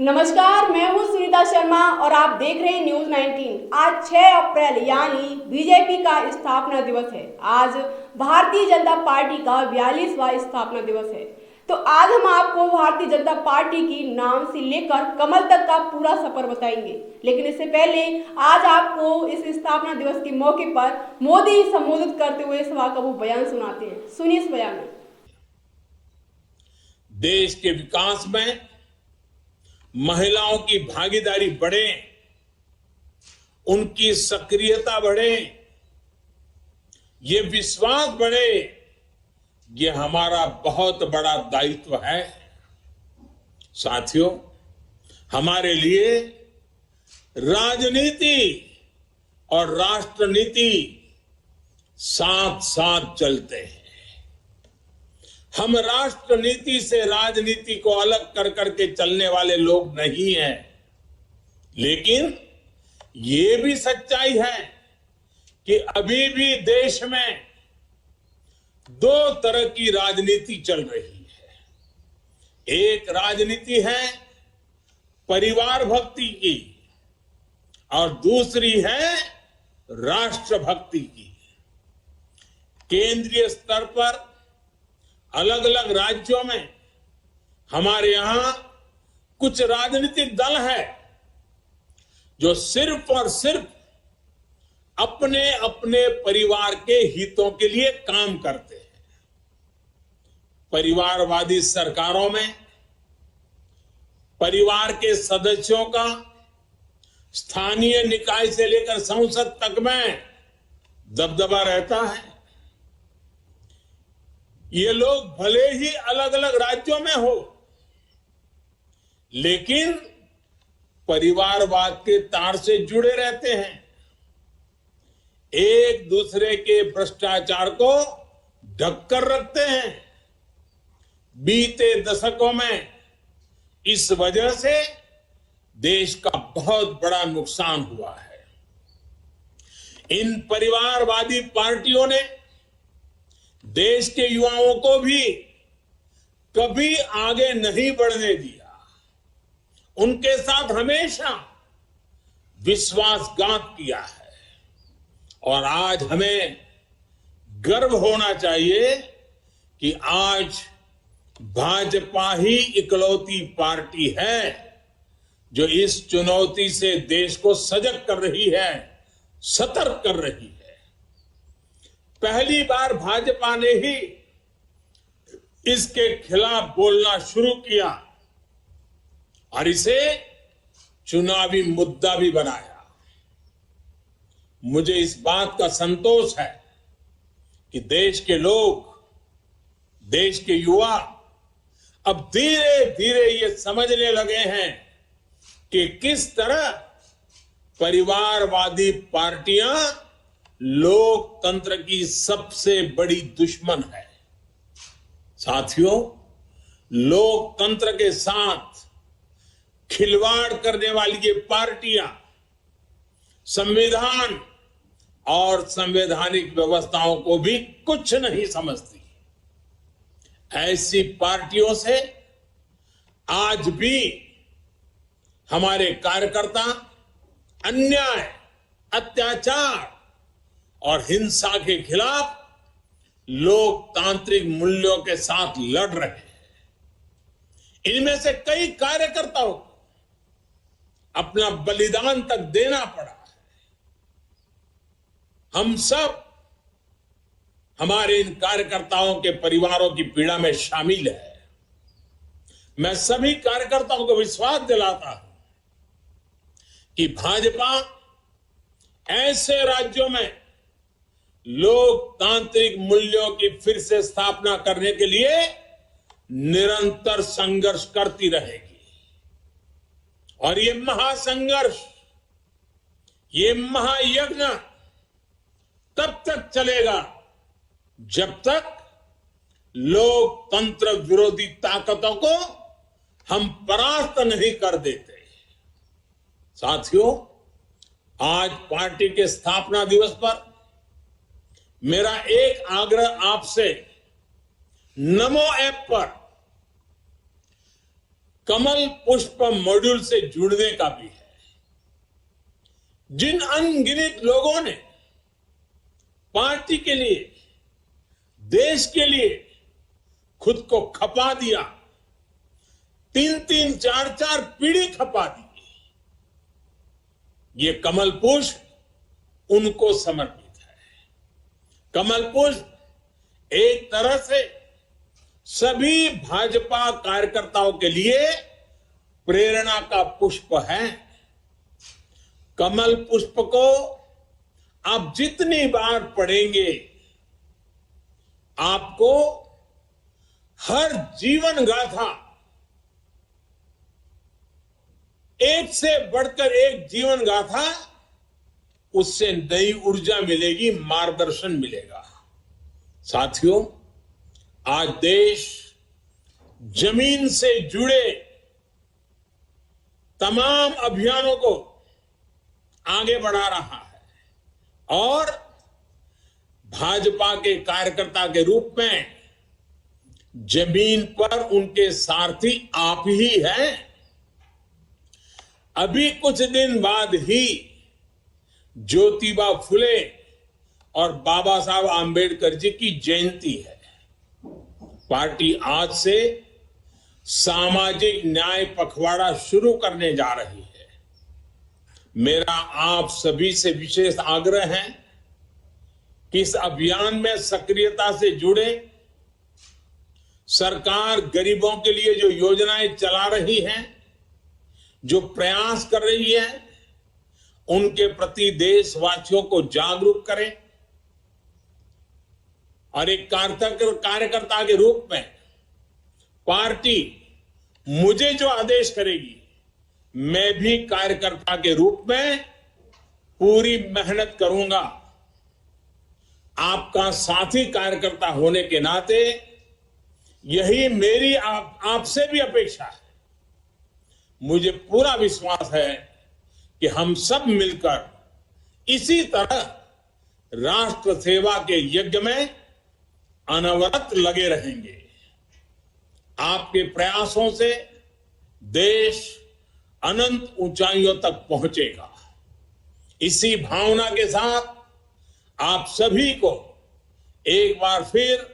नमस्कार, मैं हूं सुनीता शर्मा और आप देख रहे हैं न्यूज 19। आज 6 अप्रैल यानी बीजेपी का स्थापना दिवस है। आज भारतीय जनता पार्टी का 42वां स्थापना दिवस है। तो आज हम आपको भारतीय जनता पार्टी की नाम से लेकर कमल तक का पूरा सफर बताएंगे। लेकिन इससे पहले आज आपको इस स्थापना दिवस के मौके पर मोदी संबोधित करते हुए सभा का वो बयान सुनाते हैं। सुनिए इस बयान में। देश के विकास में महिलाओं की भागीदारी बढ़े, उनकी सक्रियता बढ़े, ये विश्वास बढ़े, ये हमारा बहुत बड़ा दायित्व है। साथियों, हमारे लिए राजनीति और राष्ट्रनीति साथ साथ चलते हैं। हम राष्ट्रनीति से राजनीति को अलग कर करके चलने वाले लोग नहीं हैं, लेकिन ये भी सच्चाई है कि अभी भी देश में दो तरह की राजनीति चल रही है। एक राजनीति है परिवार भक्ति की और दूसरी है राष्ट्र भक्ति की। केंद्रीय स्तर पर अलग अलग राज्यों में हमारे यहां कुछ राजनीतिक दल है जो सिर्फ और सिर्फ अपने अपने परिवार के हितों के लिए काम करते हैं। परिवारवादी सरकारों में परिवार के सदस्यों का स्थानीय निकाय से लेकर संसद तक में दबदबा रहता है। ये लोग भले ही अलग अलग राज्यों में हो, लेकिन परिवारवाद के तार से जुड़े रहते हैं। एक दूसरे के भ्रष्टाचार को ढककर रखते हैं। बीते दशकों में इस वजह से देश का बहुत बड़ा नुकसान हुआ है। इन परिवारवादी पार्टियों ने देश के युवाओं को भी कभी आगे नहीं बढ़ने दिया। उनके साथ हमेशा विश्वासघात किया है और आज हमें गर्व होना चाहिए कि आज भाजपा ही इकलौती पार्टी है जो इस चुनौती से देश को सजग कर रही है, सतर्क कर रही है। पहली बार भाजपा ने ही इसके खिलाफ बोलना शुरू किया और इसे चुनावी मुद्दा भी बनाया। मुझे इस बात का संतोष है कि देश के लोग, देश के युवा अब धीरे धीरे ये समझने लगे हैं कि किस तरह परिवारवादी पार्टियां लोकतंत्र की सबसे बड़ी दुश्मन है। साथियों, लोकतंत्र के साथ खिलवाड़ करने वाली ये पार्टियां संविधान और संवैधानिक व्यवस्थाओं को भी कुछ नहीं समझती। ऐसी पार्टियों से आज भी हमारे कार्यकर्ता अन्याय, अत्याचार और हिंसा के खिलाफ लोकतांत्रिक मूल्यों के साथ लड़ रहे हैं। इनमें से कई कार्यकर्ताओं को अपना बलिदान तक देना पड़ा है। हम सब हमारे इन कार्यकर्ताओं के परिवारों की पीड़ा में शामिल है। मैं सभी कार्यकर्ताओं को विश्वास दिलाता हूं कि भाजपा ऐसे राज्यों में लोकतांत्रिक मूल्यों की फिर से स्थापना करने के लिए निरंतर संघर्ष करती रहेगी। और ये महासंघर्ष, ये महायज्ञ तब तक चलेगा जब तक लोकतंत्र विरोधी ताकतों को हम परास्त नहीं कर देते। साथियों, आज पार्टी के स्थापना दिवस पर मेरा एक आग्रह आपसे नमो ऐप पर कमल पुष्प मॉड्यूल से जुड़ने का भी है। जिन अनगिनत लोगों ने पार्टी के लिए, देश के लिए खुद को खपा दिया, 3-3, 4-4 पीढ़ी खपा दी, ये कमल पुष्प उनको समर्पित है। कमल पुष्प एक तरह से सभी भाजपा कार्यकर्ताओं के लिए प्रेरणा का पुष्प है। कमल पुष्प को आप जितनी बार पढ़ेंगे, आपको हर जीवन गाथा, एक से बढ़कर एक जीवन गाथा, उससे नई ऊर्जा मिलेगी, मार्गदर्शन मिलेगा। साथियों, आज देश जमीन से जुड़े तमाम अभियानों को आगे बढ़ा रहा है और भाजपा के कार्यकर्ता के रूप में जमीन पर उनके सारथी आप ही हैं। अभी कुछ दिन बाद ही ज्योतिबा फुले और बाबा साहब आंबेडकर जी की जयंती है। पार्टी आज से सामाजिक न्याय पखवाड़ा शुरू करने जा रही है। मेरा आप सभी से विशेष आग्रह है कि इस अभियान में सक्रियता से जुड़े। सरकार गरीबों के लिए जो योजनाएं चला रही है, जो प्रयास कर रही है, उनके प्रति देशवासियों को जागरूक करें और एक कार्यकर्ता के रूप में पार्टी मुझे जो आदेश करेगी, मैं भी कार्यकर्ता के रूप में पूरी मेहनत करूंगा। आपका साथी कार्यकर्ता होने के नाते यही मेरी आपसे भी अपेक्षा है। मुझे पूरा विश्वास है कि हम सब मिलकर इसी तरह राष्ट्र सेवा के यज्ञ में अनवरत लगे रहेंगे। आपके प्रयासों से देश अनंत ऊंचाइयों तक पहुंचेगा। इसी भावना के साथ आप सभी को एक बार फिर